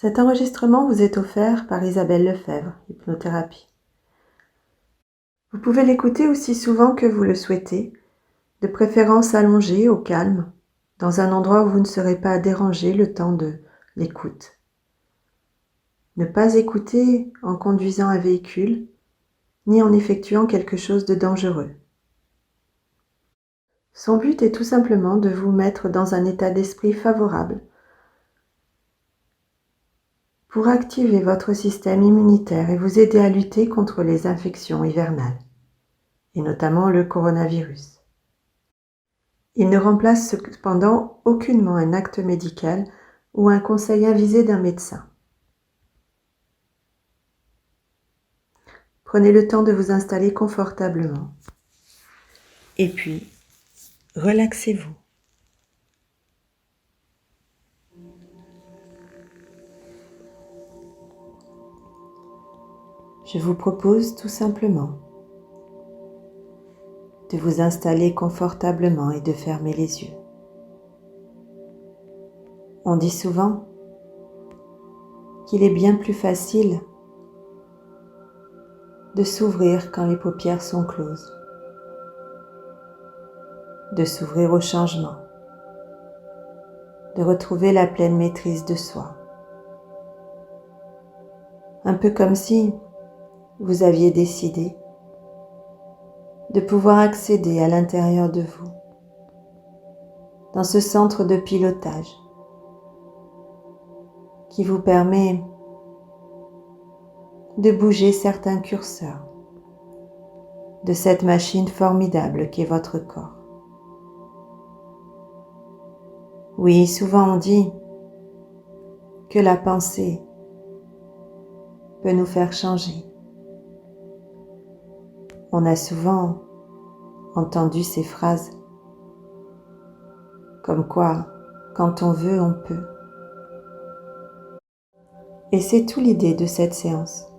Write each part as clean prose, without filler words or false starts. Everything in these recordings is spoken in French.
Cet enregistrement vous est offert par Isabelle Lefebvre, Hypnothérapie. Vous pouvez l'écouter aussi souvent que vous le souhaitez, de préférence allongé, au calme, dans un endroit où vous ne serez pas dérangé le temps de l'écoute. Ne pas écouter en conduisant un véhicule, ni en effectuant quelque chose de dangereux. Son but est tout simplement de vous mettre dans un état d'esprit favorable pour activer votre système immunitaire et vous aider à lutter contre les infections hivernales, et notamment le coronavirus. Il ne remplace cependant aucunement un acte médical ou un conseil avisé d'un médecin. Prenez le temps de vous installer confortablement. Et puis, relaxez-vous. Je vous propose tout simplement de vous installer confortablement et de fermer les yeux. On dit souvent qu'il est bien plus facile de s'ouvrir quand les paupières sont closes, de s'ouvrir au changement, de retrouver la pleine maîtrise de soi. Un peu comme si vous aviez décidé de pouvoir accéder à l'intérieur de vous, dans ce centre de pilotage qui vous permet de bouger certains curseurs de cette machine formidable qu'est votre corps. Oui, souvent on dit que la pensée peut nous faire changer. On a souvent entendu ces phrases comme quoi, quand on veut, on peut. Et c'est toute l'idée de cette séance.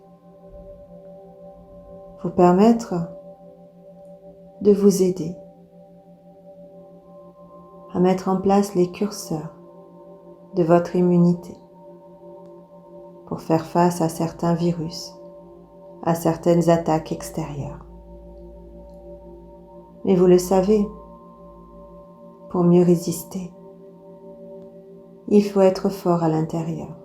Vous permettre de vous aider à mettre en place les curseurs de votre immunité pour faire face à certains virus, à certaines attaques extérieures. Mais vous le savez, pour mieux résister, il faut être fort à l'intérieur.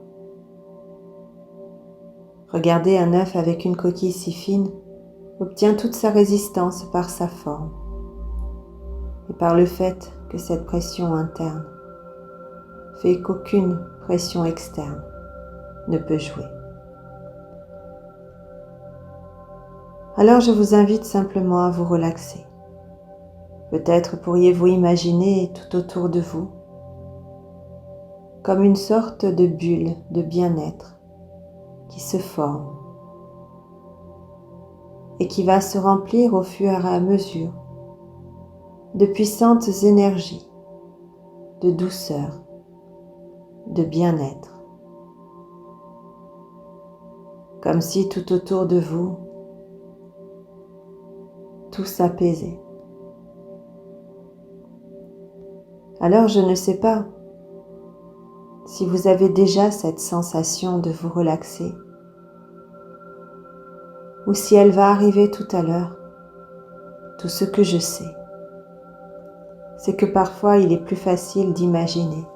Regardez un œuf avec une coquille si fine obtient toute sa résistance par sa forme et par le fait que cette pression interne fait qu'aucune pression externe ne peut jouer. Alors je vous invite simplement à vous relaxer. Peut-être pourriez-vous imaginer tout autour de vous comme une sorte de bulle de bien-être qui se forme et qui va se remplir au fur et à mesure de puissantes énergies, de douceur, de bien-être. Comme si tout autour de vous, tout s'apaisait. Alors je ne sais pas si vous avez déjà cette sensation de vous relaxer ou si elle va arriver tout à l'heure. Tout ce que je sais, c'est que parfois il est plus facile d'imaginer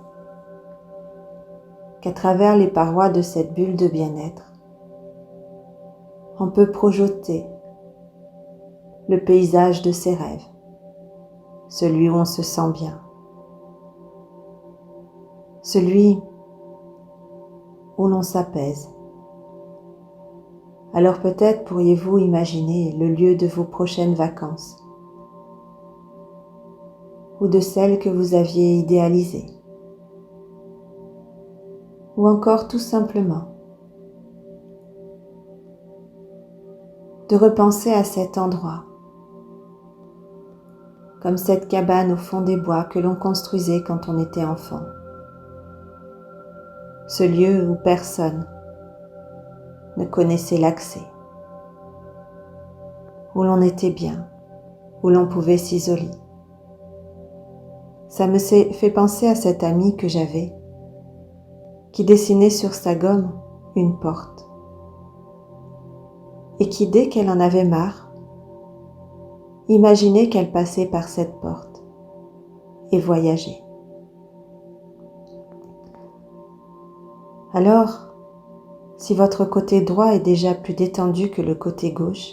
qu'à travers les parois de cette bulle de bien-être, on peut projeter le paysage de ses rêves, celui où on se sent bien, celui où l'on s'apaise. Alors peut-être pourriez-vous imaginer le lieu de vos prochaines vacances ou de celles que vous aviez idéalisées, ou encore tout simplement de repenser à cet endroit, comme cette cabane au fond des bois que l'on construisait quand on était enfant. Ce lieu où personne ne connaissait l'accès, où l'on était bien, où l'on pouvait s'isoler. Ça me fait penser à cette amie que j'avais qui dessinait sur sa gomme une porte et qui, dès qu'elle en avait marre, imaginait qu'elle passait par cette porte et voyageait. Alors, si votre côté droit est déjà plus détendu que le côté gauche,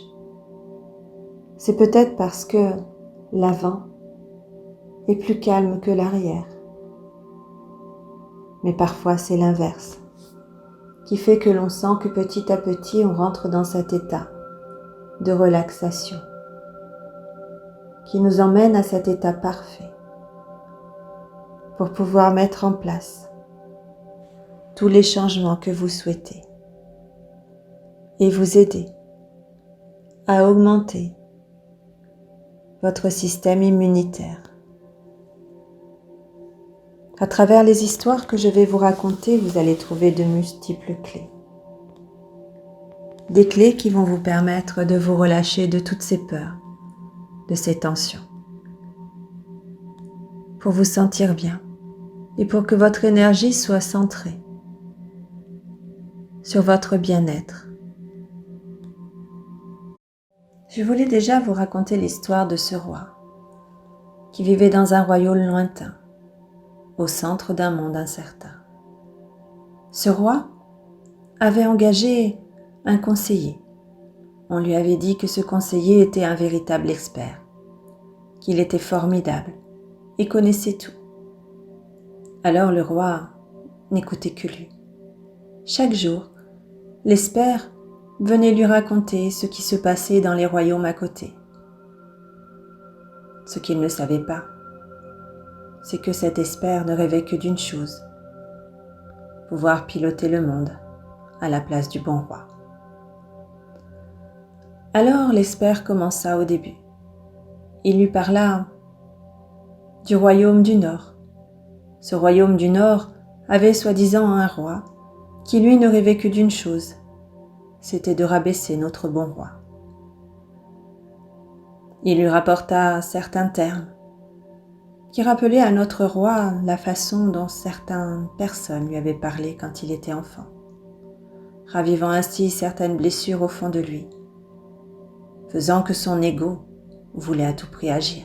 c'est peut-être parce que l'avant est plus calme que l'arrière. Mais parfois c'est l'inverse, qui fait que l'on sent que petit à petit on rentre dans cet état de relaxation, qui nous emmène à cet état parfait pour pouvoir mettre en place tous les changements que vous souhaitez et vous aider à augmenter votre système immunitaire. À travers les histoires que je vais vous raconter, vous allez trouver de multiples clés. Des clés qui vont vous permettre de vous relâcher de toutes ces peurs, de ces tensions, pour vous sentir bien et pour que votre énergie soit centrée sur votre bien-être. Je voulais déjà vous raconter l'histoire de ce roi qui vivait dans un royaume lointain, au centre d'un monde incertain. Ce roi avait engagé un conseiller. On lui avait dit que ce conseiller était un véritable expert, qu'il était formidable et connaissait tout. Alors le roi n'écoutait que lui. Chaque jour, l'expert venait lui raconter ce qui se passait dans les royaumes à côté. Ce qu'il ne savait pas, c'est que cet expert ne rêvait que d'une chose, pouvoir piloter le monde à la place du bon roi. Alors l'expert commença au début. Il lui parla du royaume du Nord. Ce royaume du Nord avait soi-disant un roi qui lui ne rêvait que d'une chose, c'était de rabaisser notre bon roi. Il lui rapporta certains termes qui rappelaient à notre roi la façon dont certaines personnes lui avaient parlé quand il était enfant, ravivant ainsi certaines blessures au fond de lui, faisant que son ego voulait à tout prix agir.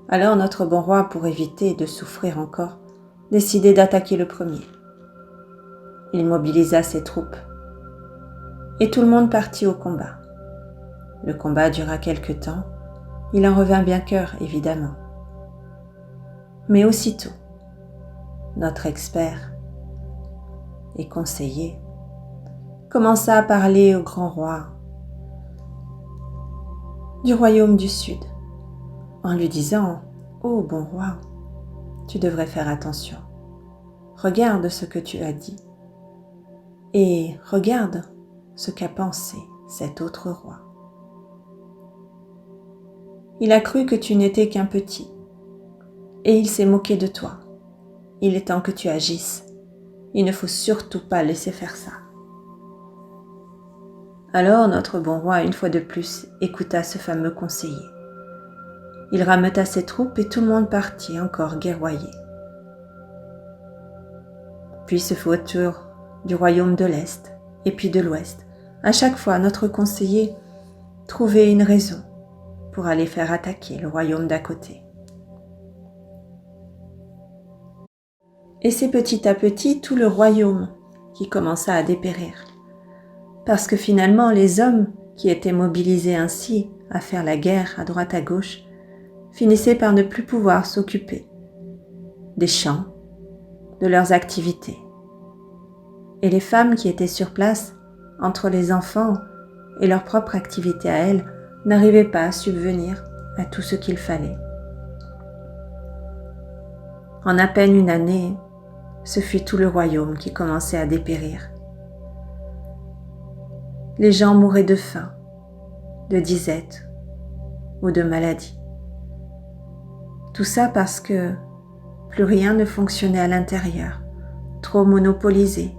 Alors notre bon roi, pour éviter de souffrir encore, décidait d'attaquer le premier. Il mobilisa ses troupes et tout le monde partit au combat. Le combat dura quelque temps, il en revint vainqueur évidemment. Mais aussitôt, notre expert et conseiller commença à parler au grand roi du royaume du Sud, en lui disant « Oh bon roi, tu devrais faire attention. Regarde ce que tu as dit et regarde ce qu'a pensé cet autre roi. Il a cru que tu n'étais qu'un petit et il s'est moqué de toi. Il est temps que tu agisses. Il ne faut surtout pas laisser faire ça. » Alors notre bon roi, une fois de plus, écouta ce fameux conseiller. Il rameuta ses troupes et tout le monde partit encore guerroyer. Puis ce fut au tour du royaume de l'Est et puis de l'Ouest. À chaque fois, notre conseiller trouvait une raison pour aller faire attaquer le royaume d'à côté. Et c'est petit à petit tout le royaume qui commença à dépérir. Parce que finalement, les hommes qui étaient mobilisés ainsi à faire la guerre à droite à gauche finissaient par ne plus pouvoir s'occuper des champs, de leurs activités. Et les femmes qui étaient sur place, entre les enfants et leur propre activité à elles, n'arrivaient pas à subvenir à tout ce qu'il fallait. En à peine une année, ce fut tout le royaume qui commençait à dépérir. Les gens mouraient de faim, de disette ou de maladie. Tout ça parce que plus rien ne fonctionnait à l'intérieur, trop monopolisé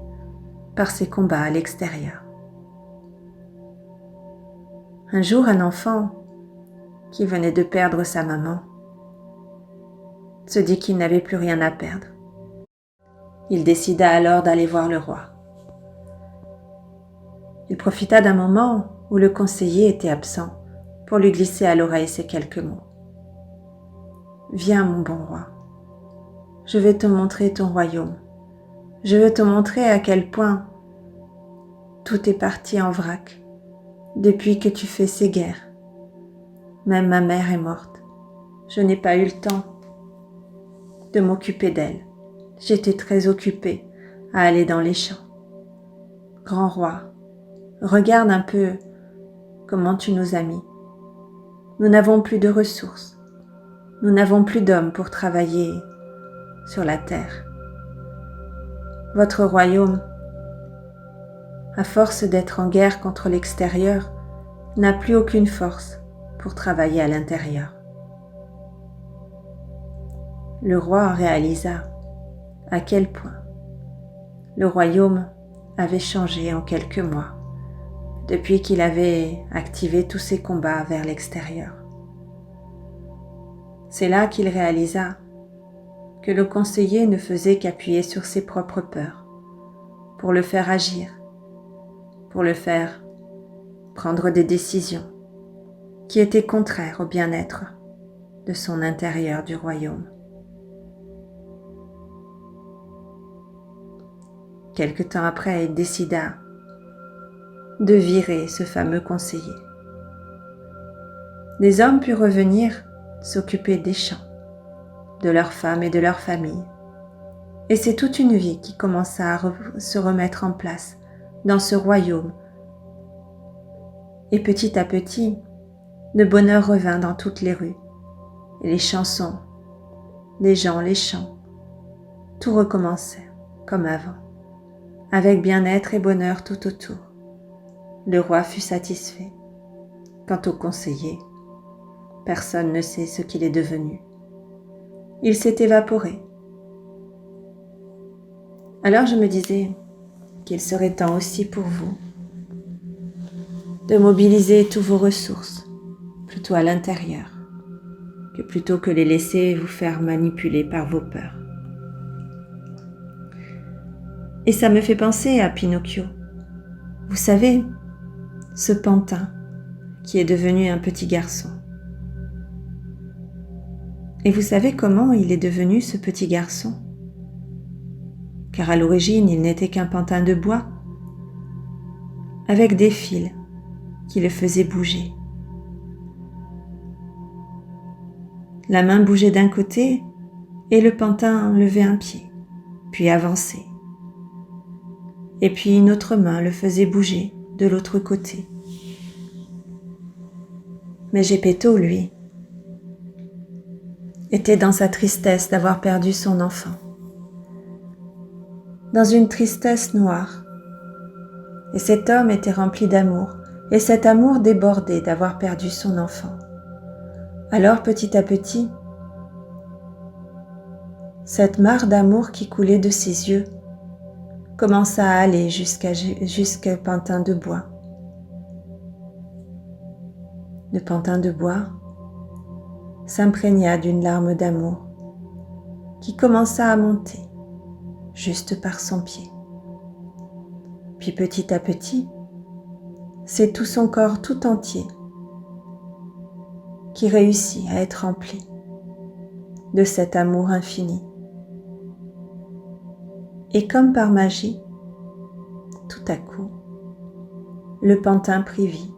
par ces combats à l'extérieur. Un jour, un enfant qui venait de perdre sa maman se dit qu'il n'avait plus rien à perdre. Il décida alors d'aller voir le roi. Il profita d'un moment où le conseiller était absent pour lui glisser à l'oreille ces quelques mots. « Viens, mon bon roi, je vais te montrer ton royaume. Je veux te montrer à quel point tout est parti en vrac depuis que tu fais ces guerres. Même ma mère est morte. Je n'ai pas eu le temps de m'occuper d'elle. J'étais très occupée à aller dans les champs. Grand roi, regarde un peu comment tu nous as mis. Nous n'avons plus de ressources. Nous n'avons plus d'hommes pour travailler sur la terre. Votre royaume, à force d'être en guerre contre l'extérieur, n'a plus aucune force pour travailler à l'intérieur. » Le roi réalisa à quel point le royaume avait changé en quelques mois depuis qu'il avait activé tous ses combats vers l'extérieur. C'est là qu'il réalisa que le conseiller ne faisait qu'appuyer sur ses propres peurs pour le faire agir, pour le faire prendre des décisions qui étaient contraires au bien-être de son intérieur du royaume. Quelque temps après, il décida de virer ce fameux conseiller. Les hommes purent revenir s'occuper des champs, de leurs femmes et de leurs familles. Et c'est toute une vie qui commença à se remettre en place dans ce royaume. Et petit à petit, le bonheur revint dans toutes les rues. Et les chansons, les gens, les chants, tout recommençait comme avant, avec bien-être et bonheur tout autour. Le roi fut satisfait. Quant au conseiller, personne ne sait ce qu'il est devenu. Il s'est évaporé. Alors je me disais qu'il serait temps aussi pour vous de mobiliser toutes vos ressources, plutôt à l'intérieur, que plutôt que les laisser vous faire manipuler par vos peurs. Et ça me fait penser à Pinocchio. Vous savez, ce pantin qui est devenu un petit garçon. Et vous savez comment il est devenu ce petit garçon ? Car à l'origine, il n'était qu'un pantin de bois, avec des fils qui le faisaient bouger. La main bougeait d'un côté et le pantin levait un pied, puis avançait. Et puis une autre main le faisait bouger de l'autre côté. Mais Geppetto, lui, était dans sa tristesse d'avoir perdu son enfant. Dans une tristesse noire. Et cet homme était rempli d'amour, et cet amour débordait d'avoir perdu son enfant. Alors petit à petit, cette mare d'amour qui coulait de ses yeux commença à aller jusqu'au pantin de bois. Le pantin de bois s'imprégna d'une larme d'amour qui commença à monter juste par son pied. Puis petit à petit, c'est tout son corps tout entier qui réussit à être rempli de cet amour infini. Et comme par magie, tout à coup, le pantin prit vie.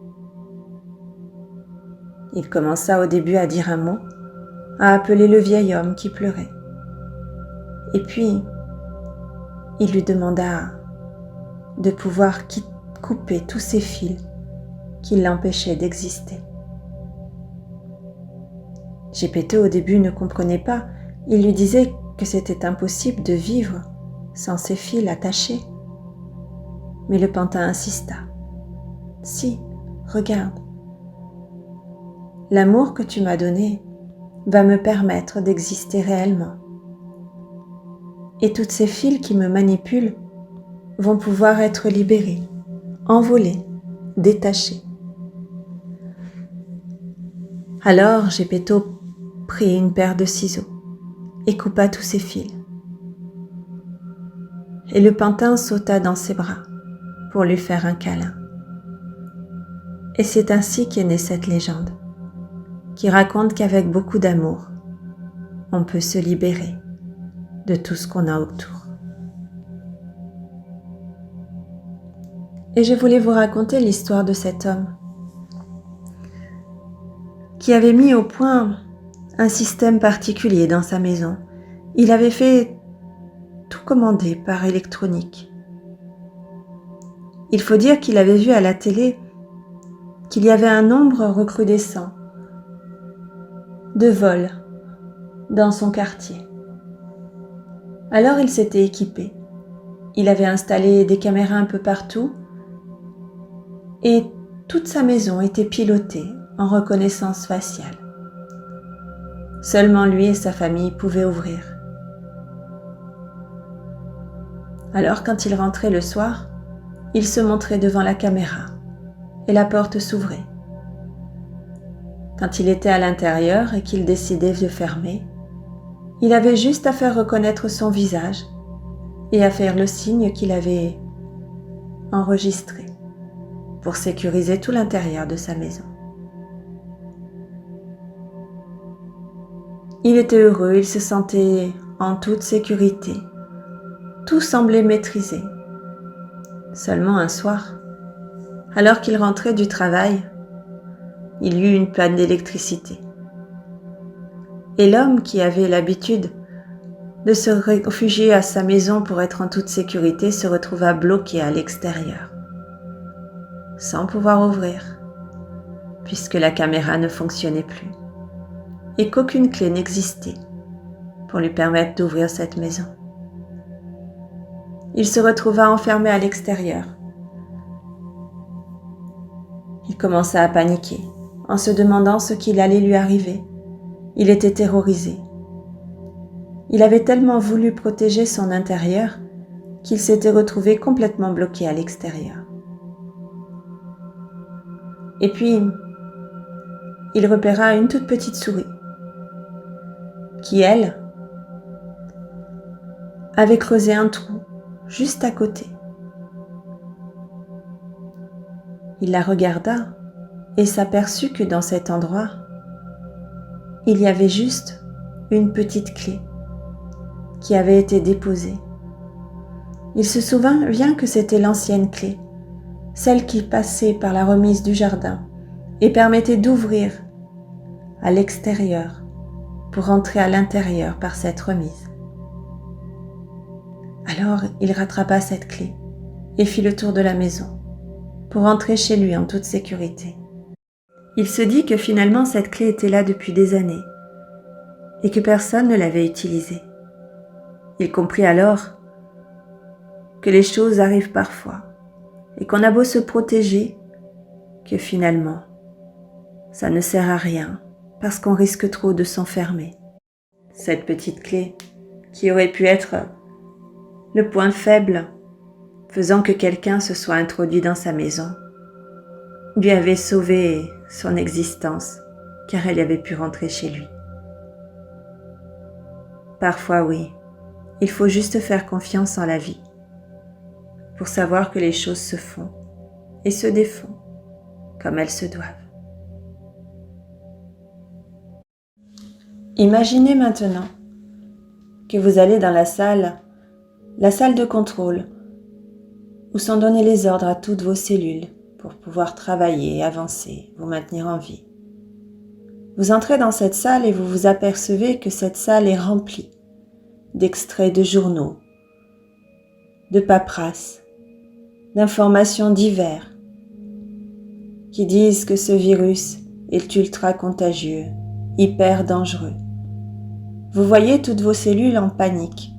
Il commença au début à dire un mot, à appeler le vieil homme qui pleurait. Et puis, il lui demanda de pouvoir couper tous ces fils qui l'empêchaient d'exister. Geppetto au début ne comprenait pas. Il lui disait que c'était impossible de vivre sans ces fils attachés. Mais le pantin insista. « Si, regarde. L'amour que tu m'as donné va me permettre d'exister réellement. Et toutes ces fils qui me manipulent vont pouvoir être libérés, envolés, détachés. » Alors Geppetto prit une paire de ciseaux et coupa tous ces fils. et le pantin sauta dans ses bras pour lui faire un câlin. Et c'est ainsi qu'est née cette légende, qui raconte qu'avec beaucoup d'amour, on peut se libérer de tout ce qu'on a autour. Et je voulais vous raconter l'histoire de cet homme qui avait mis au point un système particulier dans sa maison. Il avait fait tout commander par électronique. Il faut dire qu'il avait vu à la télé qu'il y avait un nombre recrudescent de vols dans son quartier. Alors il s'était équipé. Il avait installé des caméras un peu partout et toute sa maison était pilotée en reconnaissance faciale. Seulement lui et sa famille pouvaient ouvrir. Alors quand il rentrait le soir, il se montrait devant la caméra et la porte s'ouvrait. Quand il était à l'intérieur et qu'il décidait de fermer, il avait juste à faire reconnaître son visage et à faire le signe qu'il avait enregistré pour sécuriser tout l'intérieur de sa maison. Il était heureux, il se sentait en toute sécurité. Tout semblait maîtrisé. Seulement un soir, alors qu'il rentrait du travail, il y eut une panne d'électricité. Et l'homme qui avait l'habitude de se réfugier à sa maison pour être en toute sécurité se retrouva bloqué à l'extérieur, sans pouvoir ouvrir, puisque la caméra ne fonctionnait plus et qu'aucune clé n'existait pour lui permettre d'ouvrir cette maison. Il se retrouva enfermé à l'extérieur. Il commença à paniquer, en se demandant ce qu'il allait lui arriver. Il était terrorisé. Il avait tellement voulu protéger son intérieur qu'il s'était retrouvé complètement bloqué à l'extérieur. Et puis, il repéra une toute petite souris qui, elle, avait creusé un trou juste à côté. Il la regarda et s'aperçut que dans cet endroit, il y avait juste une petite clé qui avait été déposée. Il se souvint que c'était l'ancienne clé, celle qui passait par la remise du jardin et permettait d'ouvrir à l'extérieur pour rentrer à l'intérieur par cette remise. Alors il rattrapa cette clé et fit le tour de la maison pour rentrer chez lui en toute sécurité. Il se dit que finalement cette clé était là depuis des années et que personne ne l'avait utilisée. Il comprit alors que les choses arrivent parfois et qu'on a beau se protéger, que finalement ça ne sert à rien parce qu'on risque trop de s'enfermer. Cette petite clé qui aurait pu être le point faible faisant que quelqu'un se soit introduit dans sa maison lui avait sauvé son existence car elle avait pu rentrer chez lui. Parfois oui, il faut juste faire confiance en la vie pour savoir que les choses se font et se défont comme elles se doivent. Imaginez maintenant que vous allez dans la salle de contrôle, où sont donnés les ordres à toutes vos cellules pour pouvoir travailler, avancer, vous maintenir en vie. Vous entrez dans cette salle et vous vous apercevez que cette salle est remplie d'extraits de journaux, de paperasses, d'informations diverses qui disent que ce virus est ultra contagieux, hyper dangereux. Vous voyez toutes vos cellules en panique,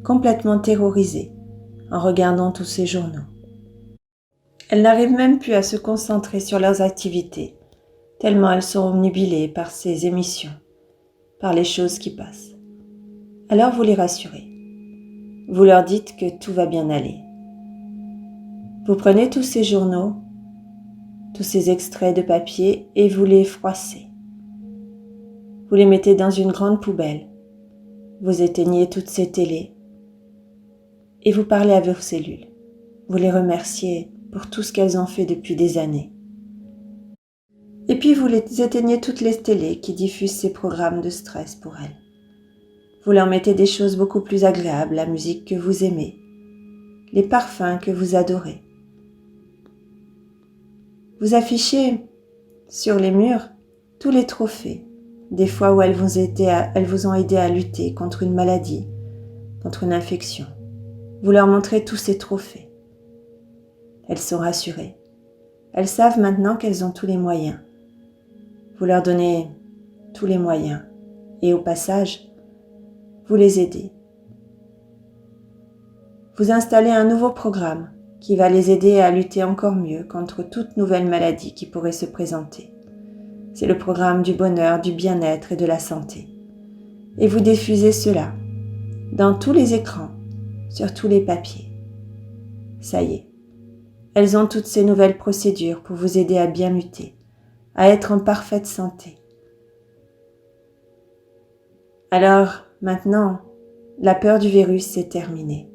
complètement terrorisées en regardant tous ces journaux. Elles n'arrivent même plus à se concentrer sur leurs activités, tellement elles sont obnubilées par ces émissions, par les choses qui passent. Alors vous les rassurez. Vous leur dites que tout va bien aller. Vous prenez tous ces journaux, tous ces extraits de papier et vous les froissez. Vous les mettez dans une grande poubelle. Vous éteignez toutes ces télés. et vous parlez à vos cellules. Vous les remerciez pour tout ce qu'elles ont fait depuis des années. Et puis vous les éteignez toutes les télés qui diffusent ces programmes de stress pour elles. Vous leur mettez des choses beaucoup plus agréables, la musique que vous aimez, les parfums que vous adorez. Vous affichez sur les murs tous les trophées, des fois où elles vous ont aidé à lutter contre une maladie, contre une infection. Vous leur montrez tous ces trophées. Elles sont rassurées. Elles savent maintenant qu'elles ont tous les moyens. Vous leur donnez tous les moyens et au passage, vous les aidez. Vous installez un nouveau programme qui va les aider à lutter encore mieux contre toute nouvelle maladie qui pourrait se présenter. C'est le programme du bonheur, du bien-être et de la santé. Et vous diffusez cela dans tous les écrans, sur tous les papiers. Ça y est, elles ont toutes ces nouvelles procédures pour vous aider à bien muter, à être en parfaite santé. Alors, maintenant, la peur du virus est terminée.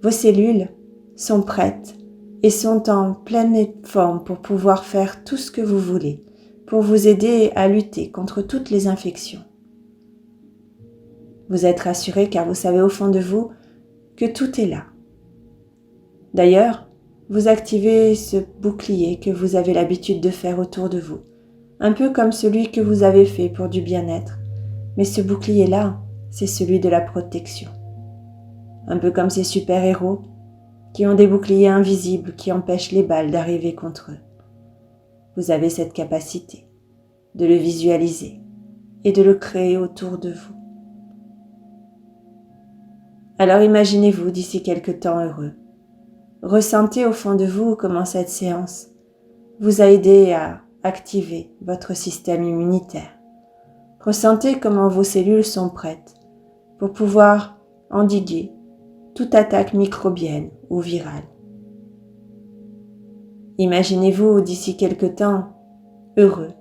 Vos cellules sont prêtes et sont en pleine forme pour pouvoir faire tout ce que vous voulez, pour vous aider à lutter contre toutes les infections. Vous êtes rassuré car vous savez au fond de vous que tout est là. D'ailleurs, vous activez ce bouclier que vous avez l'habitude de faire autour de vous, un peu comme celui que vous avez fait pour du bien-être. Mais ce bouclier-là, c'est celui de la protection. Un peu comme ces super-héros qui ont des boucliers invisibles qui empêchent les balles d'arriver contre eux. Vous avez cette capacité de le visualiser et de le créer autour de vous. Alors imaginez-vous d'ici quelque temps heureux. Ressentez au fond de vous comment cette séance vous a aidé à activer votre système immunitaire. Ressentez comment vos cellules sont prêtes pour pouvoir endiguer toute attaque microbienne ou virale. Imaginez-vous d'ici quelque temps heureux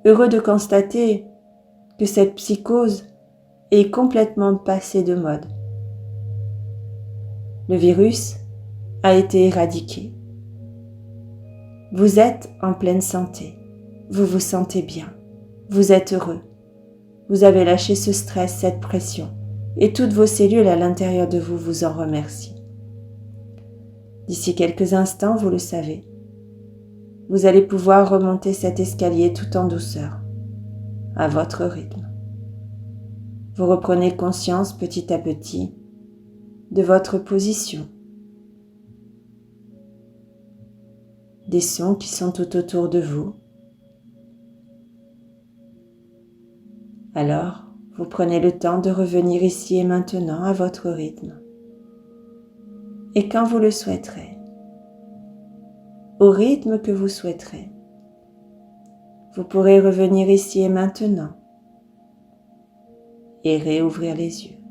de constater que cette psychose est complètement passée de mode. Le virus a été éradiqué. Vous êtes en pleine santé. Vous vous sentez bien. Vous êtes heureux. Vous avez lâché ce stress, cette pression. Et toutes vos cellules à l'intérieur de vous vous en remercient. D'ici quelques instants, vous le savez, vous allez pouvoir remonter cet escalier tout en douceur, à votre rythme. Vous reprenez conscience petit à petit de votre position, des sons qui sont tout autour de vous. Alors, vous prenez le temps de revenir ici et maintenant à votre rythme. Et quand vous le souhaiterez, au rythme que vous souhaiterez, vous pourrez revenir ici et maintenant et réouvrir les yeux.